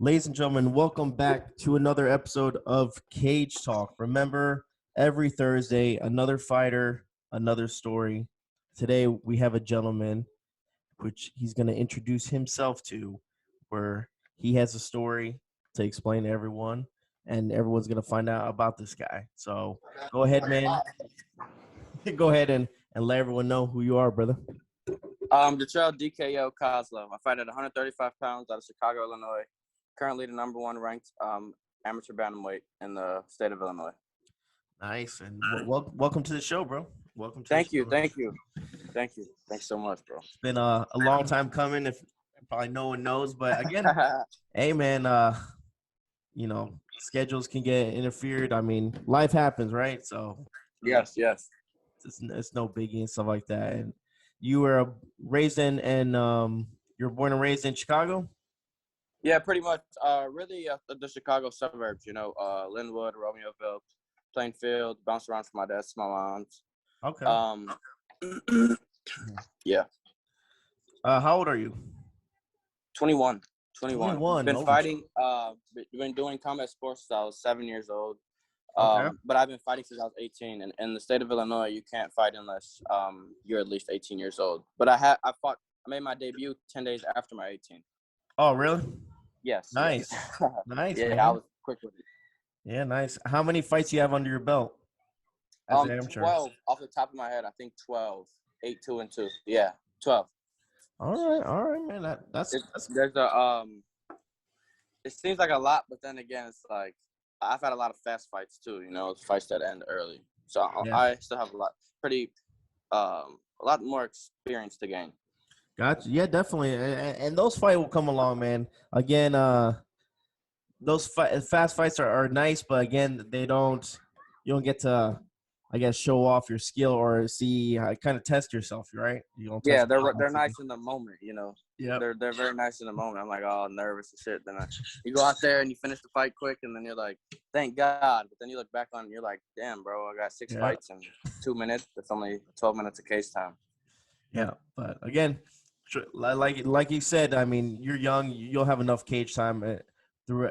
Ladies and gentlemen, welcome back to another episode of Cage Talk. Remember, every Thursday, another fighter, another story. Today, we have a gentleman, which he's going to introduce himself to, where he has a story to explain to everyone, and everyone's going to find out about this guy. So go ahead, man. Go ahead and let everyone know who you are, brother. Datrelle DKO Kozeluh. I fight at 135 pounds out of Chicago, Illinois. Currently the number one ranked amateur bantamweight in the state of Illinois. Nice. And welcome to the show, bro. Welcome to Thank the you. show. Thank you. Thanks so much, bro. It's been a long time coming, if probably no one knows. But again, hey, man, schedules can get interfered. I mean, life happens, right? So yes. It's no biggie and stuff like that. And you were raised in, and you were born and raised in Chicago? Yeah, pretty much. Really, the Chicago suburbs. Linwood, Romeoville, Plainfield. Bounced around from my dad's to my mom's. Okay. Yeah. How old are you? 21. 21. Been fighting. Been doing combat sports since I was 7 years old. Okay. But I've been fighting since I was 18. And in the state of Illinois, you can't fight unless you're at least 18 years old. But I made my debut 10 days after my 18. Oh, really? Yes. Nice. Yes. Nice. Yeah, man. I was quick with it. Yeah, nice. How many fights do you have under your belt as an amateur? 12 off the top of my head. I think 12. 8, 2, and 2. Yeah, 12. All right, man. That's there's a It seems like a lot, but then again, it's like I've had a lot of fast fights too. Fights that end early. So Yeah. I still have a lot more experience to gain. Gotcha. Yeah, definitely. And those fights will come along, man. Again, those fast fights are nice, but again, you don't get to, I guess, show off your skill or see kind of test yourself, right? You don't. Yeah, they're nice in the moment, Yeah. They're very nice in the moment. I'm like, oh, nervous and shit. Then you go out there and you finish the fight quick, and then you're like, thank God. But then you look back on it and you're like, damn, bro, I got 6 fights in 2 minutes. It's only 12 minutes of case time. Yeah, but again, like you said, I mean, you're young. You'll have enough cage time through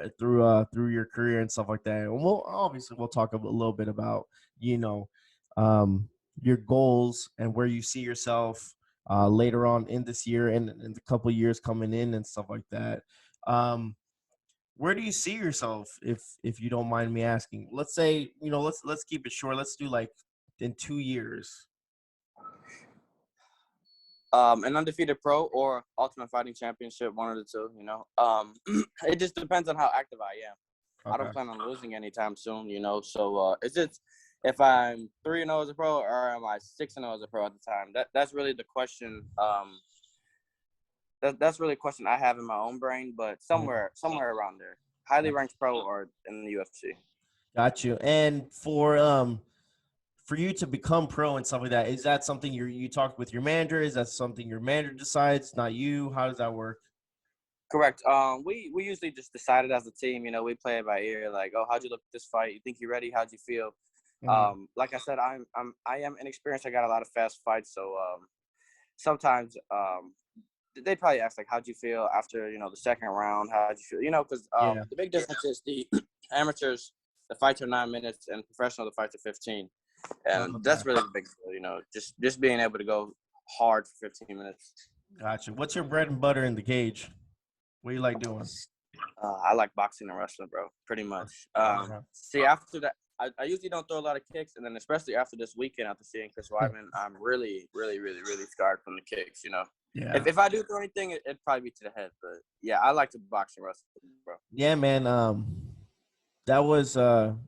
your career and stuff like that. And we'll talk a little bit about your goals and where you see yourself later on in this year and in the couple of years coming in and stuff like that. Where do you see yourself, if you don't mind me asking? Let's say, let's keep it short. Let's do like in 2 years. An undefeated pro or Ultimate Fighting Championship, one of the two, It just depends on how active I am. Okay. I don't plan on losing anytime soon, So it's just if I'm 3-0 as a pro or am I 6-0 as a pro at the time? That's really the question. That's really a question I have in my own brain, but somewhere around there. Highly ranked pro or in the UFC. Got you. And for you to become pro and stuff like that, is that something you talk with your manager? Is that something your manager decides, not you? How does that work? Correct. We usually just decide it as a team. We play it by ear. Like, oh, how'd you look at this fight? You think you're ready? How'd you feel? Mm-hmm. Like I said, I am inexperienced. I got a lot of fast fights, so sometimes they probably ask like, how'd you feel after the second round? How'd you feel? Because the big difference is the amateurs, the fights are 9 minutes, and professional, the fights are 15. And that's really the big deal, just being able to go hard for 15 minutes. Gotcha. What's your bread and butter in the cage? What do you like doing? I like boxing and wrestling, bro, pretty much. See, after that, I usually don't throw a lot of kicks, and then especially after this weekend, after seeing Chris Weidman, I'm really, really, really, really scarred from the kicks, Yeah. If I do throw anything, it'd probably be to the head. But, yeah, I like to box and wrestle, bro. Yeah, man. That was an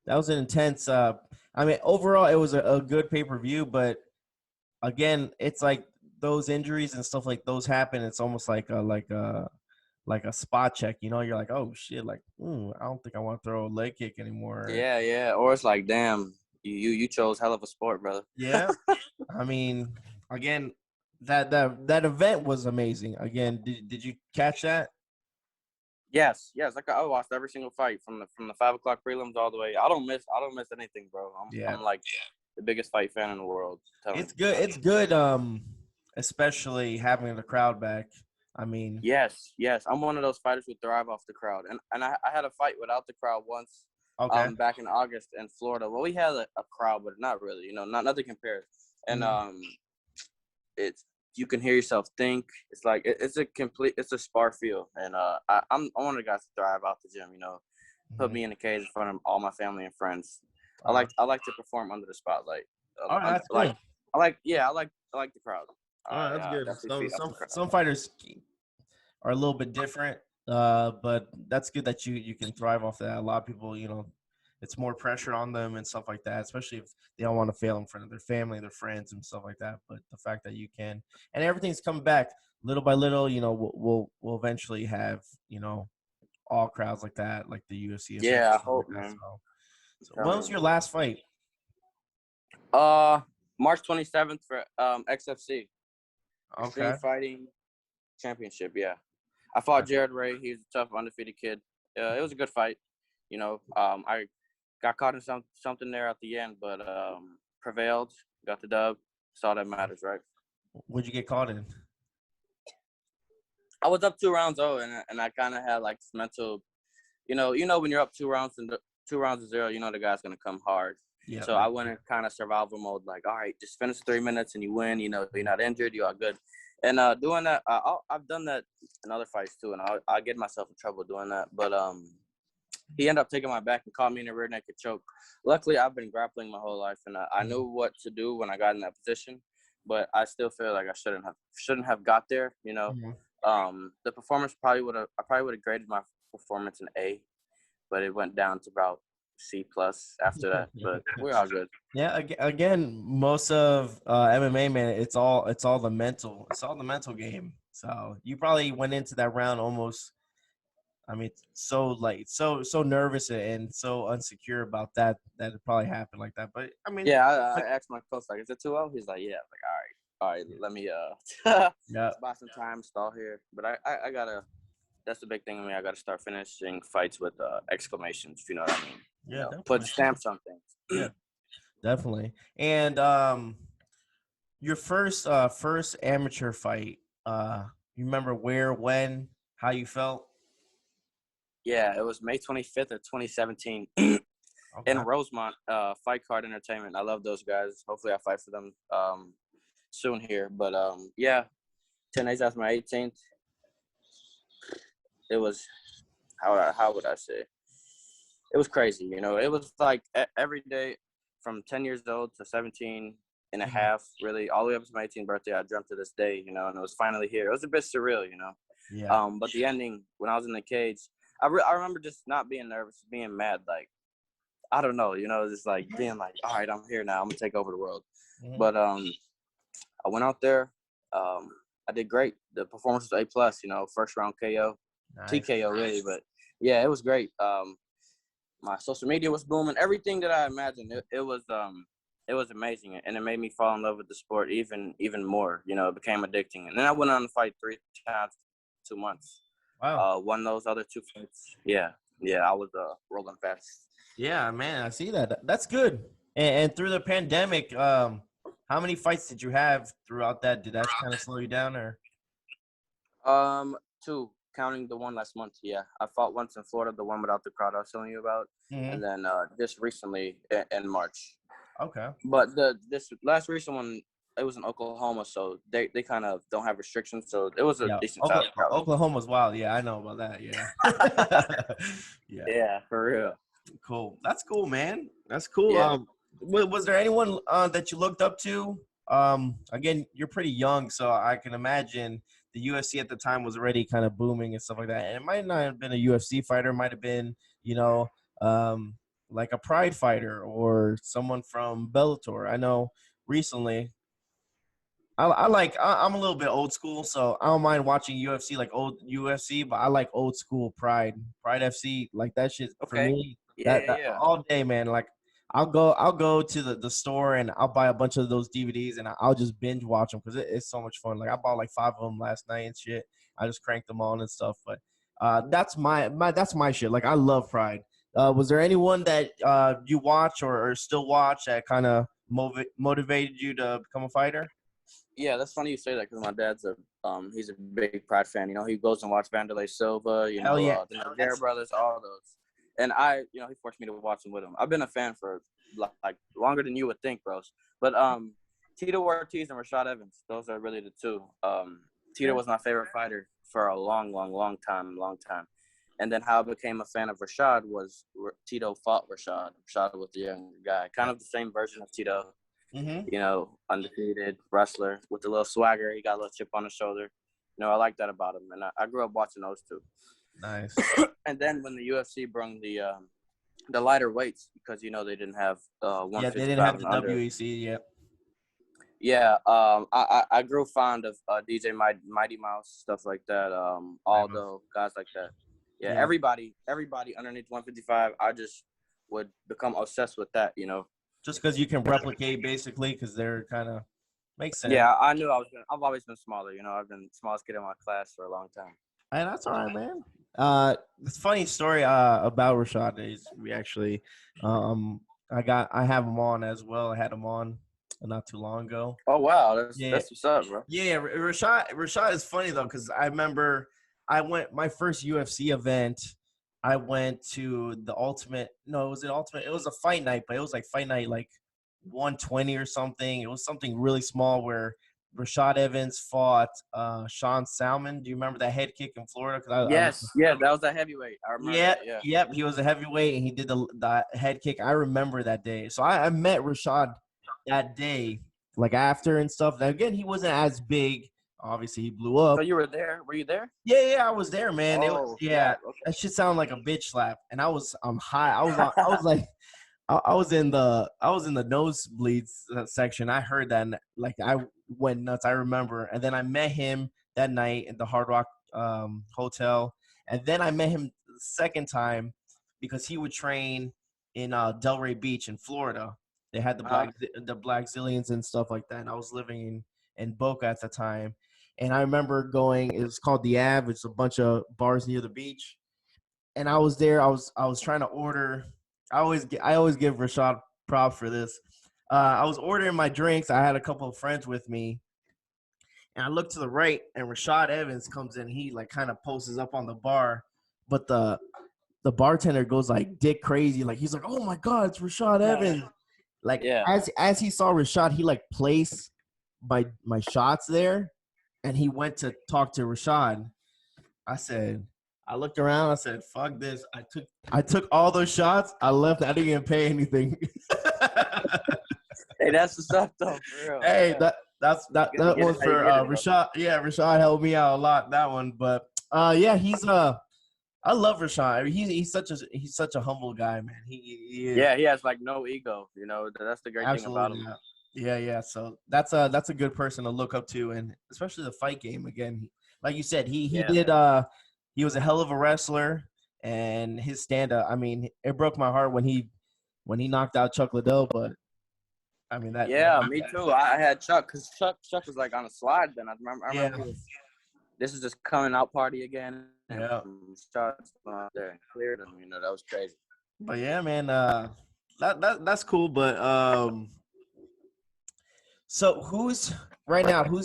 intense I mean, overall, it was a good pay-per-view, but again, it's like those injuries and stuff like those happen. It's almost like a spot check, You're like, oh shit, like, I don't think I want to throw a leg kick anymore. Yeah. Or it's like, damn, you chose hell of a sport, brother. Yeah. I mean, again, that event was amazing. Again, did you catch that? Yes. Like I watched every single fight from the 5 o'clock prelims all the way. I don't miss anything, bro. I'm like the biggest fight fan in the world. It's good. It's good. Especially having the crowd back. I mean, Yes. I'm one of those fighters who thrive off the crowd. And I had a fight without the crowd once. okay. Back in August in Florida. Well, we had a crowd, but not really. Nothing compares. And it's you can hear yourself think. It's like it's a spar feel. And I'm one of the guys to thrive out the gym. Put me in the cage in front of all my family and friends. I like to perform under the spotlight. All right, that's good. I like the crowd. All right, that's good. Definitely feed off So the crowd. some fighters are a little bit different, but that's good that you can thrive off that. A lot of people, it's more pressure on them and stuff like that, especially if they don't want to fail in front of their family, their friends, and stuff like that. But the fact that you can, and everything's coming back little by little, we'll eventually have, all crowds like that, like the UFC. Yeah, I hope, man. So when was your last fight? March 27th for XFC. Okay. Extreme Fighting Championship. Yeah, I fought Jared Ray. He's a tough, undefeated kid. It was a good fight. I got caught in something there at the end, but prevailed, got the dub. That's all that matters, right? What'd you get caught in? I was up 2-0, and I kind of had like this mental, when you're up 2-0 to 0, the guy's gonna come hard. Yeah. So I went in kind of survival mode, like, all right, just finish 3 minutes and you win. You're not injured, you are good. And doing that, I've done that in other fights too, and I get myself in trouble doing that. But he ended up taking my back and caught me in a rear naked choke. Luckily, I've been grappling my whole life, and I knew what to do when I got in that position. But I still feel like I shouldn't have got there. The performance I probably would have graded my performance an A, but it went down to about C+ after that. But we're all good. Yeah, again, most of MMA, man, it's all the mental. It's all the mental game. So you probably went into that round almost. I mean, so nervous and so insecure about that it probably happened like that. But I mean, yeah, I asked my coach, like, is it 2-0? He's like, yeah. I'm like, all right, let me buy some time, stall here. But I gotta. That's the big thing in me. I gotta start finishing fights with exclamations. If you know what I mean. Yeah, put stamps on things. Yeah, definitely. And your first amateur fight. You remember where, when, how you felt? Yeah, it was May 25th of 2017 in Rosemont, Fight Card Entertainment. I love those guys. Hopefully I fight for them soon here. But, 10 days after my 18th, it was, how would I say? It was crazy, It was like every day from 10 years old to 17 and a half, really, all the way up to my 18th birthday, I dreamt of this day, and it was finally here. It was a bit surreal, Yeah. But the ending, when I was in the cage, I remember just not being nervous, being mad, like, I don't know, just like being like, all right, I'm here now. I'm going to take over the world. Mm-hmm. But I went out there. I did great. The performance was A+, first round KO, nice. TKO really. But, yeah, it was great. My social media was booming. Everything that I imagined, it was amazing. And it made me fall in love with the sport even more. It became addicting. And then I went on to fight 3 times in 2 months. Wow. Won those other 2 fights. Yeah, I was rolling fast. Yeah, man, I see that. That's good. And through the pandemic, how many fights did you have throughout that? Did that kind of slow you down, or? 2, counting the one last month. Yeah, I fought once in Florida, the one without the crowd I was telling you about, and then just recently in March. Okay. But this last recent one, it was in Oklahoma, so they kind of don't have restrictions, so it was a decent size crowd. Oklahoma's wild. Yeah, I know about that. Yeah. Yeah, for real. Cool. That's cool, man. That's cool. Yeah. Was there anyone that you looked up to? Again, you're pretty young, so I can imagine the UFC at the time was already kind of booming and stuff like that. And it might not have been a UFC fighter. It might have been, like a Pride fighter or someone from Bellator. I know recently I'm a little bit old school, so I don't mind watching UFC, like old UFC, but I like old school Pride FC, like that shit for me. Yeah. All day, man. Like I'll go to the store and I'll buy a bunch of those DVDs and I'll just binge watch them because it's so much fun. Like I bought like 5 of them last night and shit. I just cranked them on and stuff. But that's my shit. Like I love Pride. Was there anyone that you watch or still watch that kind of motivated you to become a fighter? Yeah, that's funny you say that because my dad's he's a big Pride fan. You know, he goes and watch Vanderlei Silva. You Hell know, yeah. the Nogueira brothers, all those. And he forced me to watch them with him. I've been a fan for like longer than you would think, bros. But Tito Ortiz and Rashad Evans, those are really the two. Tito was my favorite fighter for a long time. And then how I became a fan of Rashad was Tito fought Rashad. Rashad was the younger guy, kind of the same version of Tito. Mm-hmm. You know, undefeated wrestler with a little swagger. He got a little chip on his shoulder. You know, I like that about him. And I grew up watching those two. Nice. And then when the UFC brought the lighter weights, because, you know, they didn't have 155 Yeah, they didn't have the under. WEC yet. Yeah, I grew fond of DJ Mighty Mouse, stuff like that. Aldo, guys like that. Yeah, everybody underneath 155, I just would become obsessed with that, you know. Just because you can replicate, basically, because they're kind of makes sense. Yeah, I knew I've always been smaller, you know. I've been the smallest kid in my class for a long time. Hey, that's all right, man. It's a funny story about Rashad is we actually I have him on as well. I had him on not too long ago. Oh wow, that's what's up, bro. Yeah, Rashad is funny though, because I remember I went my first UFC event. I went to the Ultimate. No, it was an Ultimate. It was a fight night, but it was like fight night like 120 or something. It was something really small where Rashad Evans fought Sean Salmon. Do you remember that head kick in Florida? Yes, that was a heavyweight. I remember that, yeah. Yep, he was a heavyweight, and he did the head kick. I remember that day. So I met Rashad that day, like after and stuff. Now, again, he wasn't as big. Obviously, he blew up. So you were there? Were you there? Yeah, I was there, man. Oh, Okay. That shit sounded like a bitch slap, and I'm high. I was like. I was in the nosebleeds section. I heard that, and like I went nuts. I remember, and then I met him that night at the Hard Rock Hotel, and then I met him the second time because he would train in Delray Beach in Florida. They had the Black Zillions and stuff like that. And I was living in Boca at the time, and I remember going. It was called the Ave. It's a bunch of bars near the beach, and I was there. I was trying to order. I always give Rashad props for this. I was ordering my drinks. I had a couple of friends with me, and I look to the right, and Rashad Evans comes in. He like kind of poses up on the bar, but the bartender goes like dick crazy. Like he's like, "Oh my God, it's Rashad Evans!" Like as he saw Rashad, he like placed my shots there, and he went to talk to Rashad. I looked around. I said, "Fuck this!" I took all those shots. I left. I didn't even pay anything. Hey, that's what's up, though, for real. Hey, that was for Rashad. Yeah, Rashad helped me out a lot. That one, but yeah, I love Rashad. He's such a humble guy, man. He has like no ego. You know, that's the great thing about him. Yeah. So that's a good person to look up to, and especially the fight game. Again, like you said, he was a hell of a wrestler, and his stand-up, I mean, it broke my heart when he knocked out Chuck Liddell, but, I mean, that. Yeah, me too. I had Chuck, because Chuck was, like, on a slide then. I remember this is just coming out party again. And Chuck's there and cleared him. You know, that was crazy. But, yeah, man, that's cool, but so who's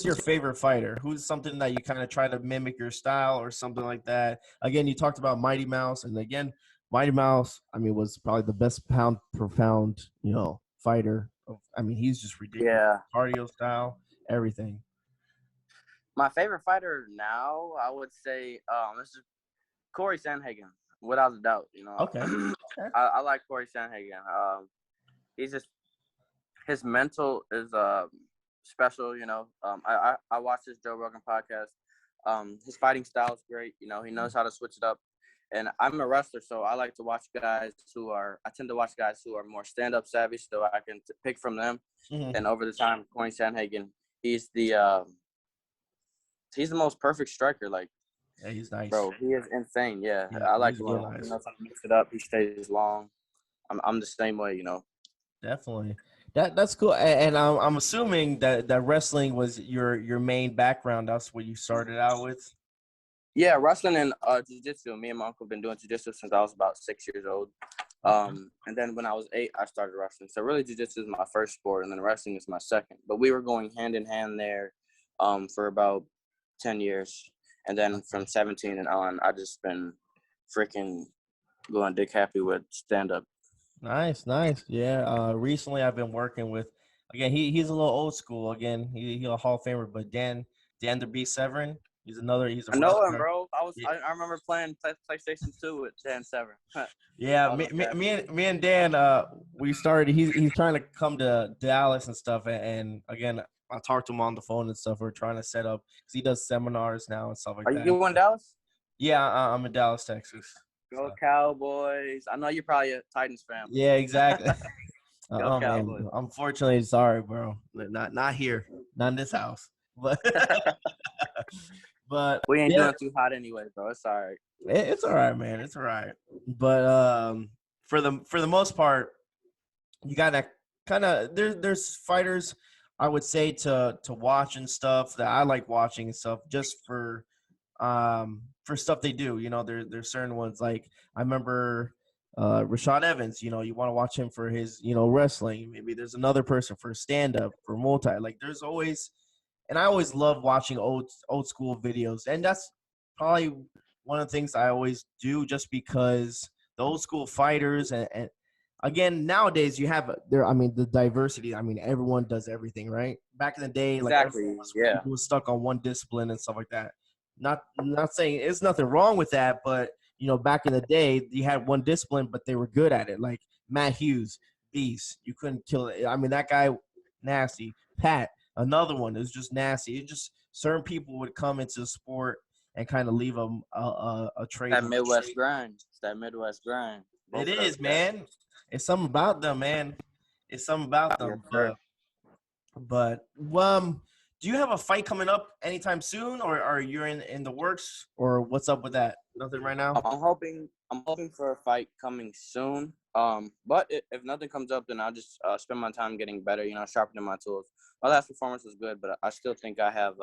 your favorite fighter? Who's something that you kind of try to mimic your style or something like that? Again, you talked about Mighty Mouse, and again, Mighty Mouse, I mean, was probably the best pound per pound, fighter. I mean, he's just ridiculous. Yeah. Cardio style, everything. My favorite fighter now, I would say, this is Corey Sandhagen, without a doubt. Okay. I like Corey Sandhagen. He's just. His mental is special, I watch his Joe Rogan podcast. His fighting style is great. He knows how to switch it up. And I'm a wrestler, so I like to watch I tend to watch guys who are more stand-up savvy, so I can pick from them. Mm-hmm. And over the time, Corey Sandhagen, he's the most perfect striker. Like, yeah, he's nice. Bro, he is insane. Yeah I like him. Nice. He knows how to mix it up. He stays long. I'm the same way, Definitely. That's cool, and I'm assuming that wrestling was your main background. That's what you started out with. Yeah, wrestling and jiu-jitsu. Me and my uncle have been doing jiu-jitsu since I was about 6 years old. And then when I was 8, I started wrestling. So really, jiu-jitsu is my first sport, and then wrestling is my second. But we were going hand in hand there for about 10 years. And then from 17 and on, I just been freaking going dick happy with stand-up. Nice. Yeah. Recently I've been working with, again, he's a little old school. Again, he's a Hall of Famer, but Dan the Beast Severin. He's a I know him, wrestler. bro. Yeah, I remember playing PlayStation 2 with Dan Sever. yeah. All those guys. Me and Dan, we started. He's trying to come to Dallas and stuff. And again, I talked to him on the phone and stuff. We're trying to set up because he does seminars now and stuff like Are that. you in Dallas? Yeah, I'm in Dallas, Texas. Go So. Cowboys. I know you're probably a Titans fan. Yeah, exactly. Go Man, Cowboys. unfortunately, sorry, bro. Not here, not in this house. But but We ain't yeah, doing too hot anyway, bro. It's all right. it's all right, man. It's all right. But for the most part, you gotta kind of there's fighters I would say to watch and stuff that I like watching and stuff just for stuff they do. You know, there's certain ones like I remember Rashad Evans. You know, you want to watch him for his wrestling. Maybe there's another person for stand up for multi. Like there's always, and I always love watching old school videos, and that's probably one of the things I always do just because the old school fighters and again nowadays you have there. I mean the diversity. I mean everyone does everything right. Back in the day, like Exactly. Yeah. people was stuck on one discipline and stuff like that. Not saying it's nothing wrong with that, but back in the day, you had one discipline, but they were good at it. Like Matt Hughes, beast. You couldn't kill it. I mean, that guy, nasty. Pat, another one, is just nasty. It just certain people would come into the sport and kind of leave a trade. That Midwest grind. It's that Midwest grind. It is, man. It's something about them, man. It's something about them. Yes, But do you have a fight coming up anytime soon, or are you in the works, or what's up with that? Nothing right now. I'm hoping for a fight coming soon. But if nothing comes up, then I'll just spend my time getting better. Sharpening my tools. My last performance was good, but I still think I have.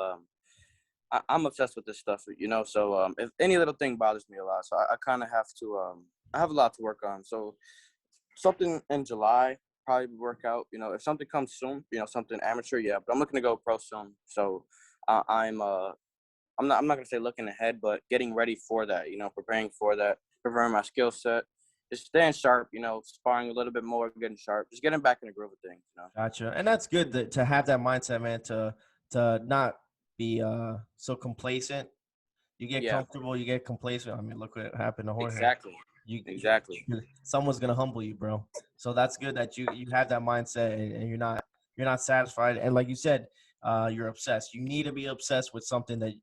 I'm obsessed with this stuff, So if any little thing bothers me a lot, so I kind of have to. I have a lot to work on. So something in July probably work out. If something comes soon, something amateur, yeah. But I'm looking to go pro soon. So I'm not gonna say looking ahead, but getting ready for that. Preparing for that, preparing my skill set, just staying sharp. Sparring a little bit more, getting sharp, just getting back in the groove of things. Gotcha, and that's good to have that mindset, man. To not be so complacent. You get comfortable, you get complacent. I mean, look what happened to Jorge. Exactly. Exactly. Someone's gonna humble you, bro. So that's good that you have that mindset and you're not satisfied. And like you said, you're obsessed. You need to be obsessed with something that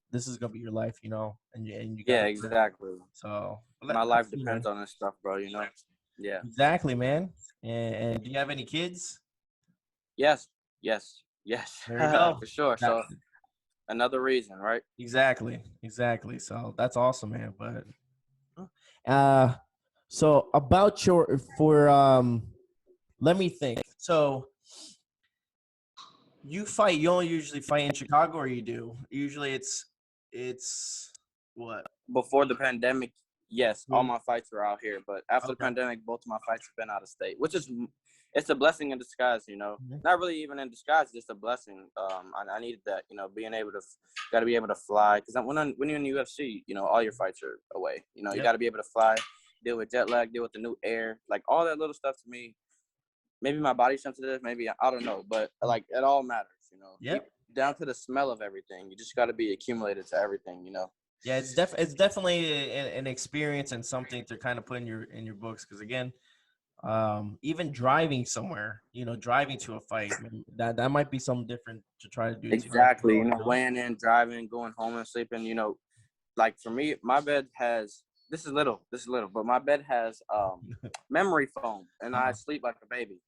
this is gonna be your life, and you yeah, exactly. So my life depends on this stuff, bro. Yeah. Exactly, man. And do you have any kids? Yes. There you go. For sure. So another reason, right? Exactly. So that's awesome, man. But so about let me think. So you don't usually fight in Chicago, or you do? Usually it's what? Before the pandemic, yes, all my fights were out here. But after the pandemic, both of my fights have been out of state, which is it's a blessing in disguise, Not really even in disguise, just a blessing. I needed that, being able to, got to be able to fly. Because when you're in the UFC, all your fights are away. You got to be able to fly, deal with jet lag, deal with the new air. Like, all that little stuff to me, maybe my body's sensitive, maybe, I don't know. But, like, it all matters, Down to the smell of everything. You just got to be accumulated to everything, Yeah, it's definitely an experience and something to kind of put in your books. Because, again, even driving somewhere, driving to a fight, that might be something different to try to do. Exactly. Weighing in, driving, going home and sleeping, like for me, my bed has, this is little, but my bed has memory foam and I sleep like a baby.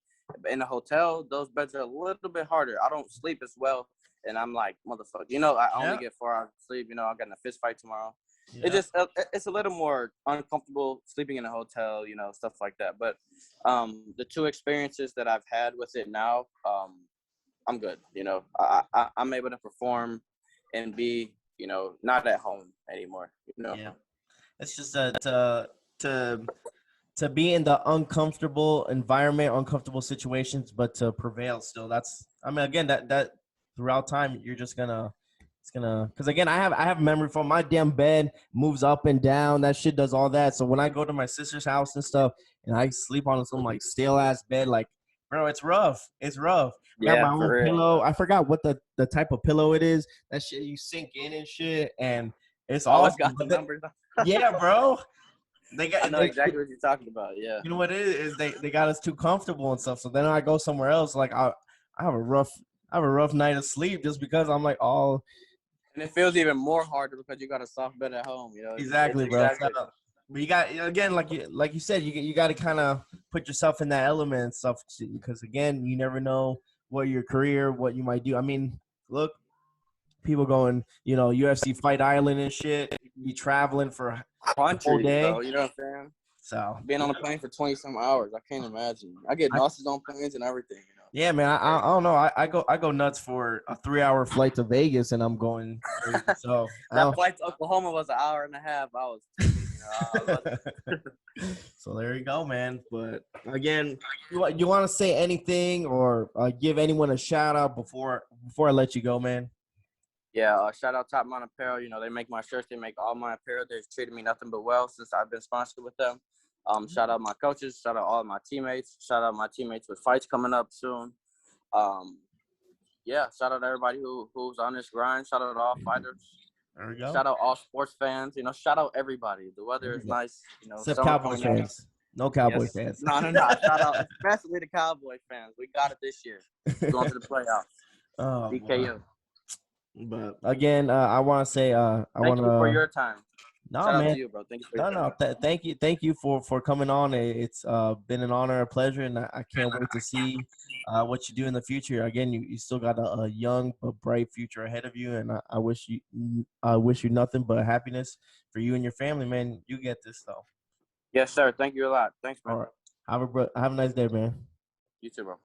In a hotel, those beds are a little bit harder. I don't sleep as well. And I'm like, motherfucker, I only get 4 hours of sleep. I got in a fist fight tomorrow. Yeah. It's a little more uncomfortable sleeping in a hotel, stuff like that. But the 2 experiences that I've had with it now, I'm good. I'm able to perform and be, not at home anymore. Yeah, it's just to to be in the uncomfortable environment, uncomfortable situations, but to prevail still. I mean, again, that throughout time, you're just gonna, it's gonna, because again, I have memory from my damn bed moves up and down. That shit does all that. So when I go to my sister's house and stuff, and I sleep on some like stale ass bed, like, bro, it's rough. It's rough. I got Yeah, my own for real. pillow. I forgot what the type of pillow it is. That shit you sink in and shit, and it's Always awesome. got the But numbers. yeah, bro. I know exactly what you're talking about. Yeah. You know what it is? They got us too comfortable and stuff. So then I go somewhere else. Like I have a rough night of sleep just because I'm like, oh, And it feels even more harder because you got a soft bed at home. You know, it's exactly, bro. exactly. But you got, again, like you said, you got to kind of put yourself in that element and stuff, because again, you never know what your career, what you might do. I mean, look, people going, UFC Fight Island and shit. You could be traveling for a whole Countries, day. though. You know what I'm saying? So Being on a plane for 20-some hours, I can't imagine. I get nauseous on planes and everything. You know. yeah, man. I don't know. I go nuts for a 3-hour flight to Vegas, and I'm going crazy. So That flight to Oklahoma was an hour and a half. I was, I love it. So there you go, man. But again, you want to say anything or give anyone a shout out before I let you go, man? Yeah, shout out Top Mount Apparel. You know, they make my shirts. They make all my apparel. They've treated me nothing but well since I've been sponsored with them. Shout out my coaches. Shout out all my teammates. Shout out my teammates with fights coming up soon. Yeah, shout out everybody who's on this grind. Shout out all fighters. There we go. Shout out all sports fans. You know, shout out everybody. The weather is nice. You know, except Cowboy fans. No Cowboy fans. No. Shout out, especially the Cowboy fans. We got it this year. Going to the playoffs. Oh, DKU. but again, I want to say, Thank you for your time. No, Shout man. out to you, bro. Thank you for your time. Thank you for coming on. It's been an honor, a pleasure, and I can't wait to see what you do in the future. Again, you still got a young but bright future ahead of you, and I wish you nothing but happiness for you and your family, man. You get this though. Yes, sir. Thank you a lot. Thanks, man. All right. Have a nice day, man. You too, bro.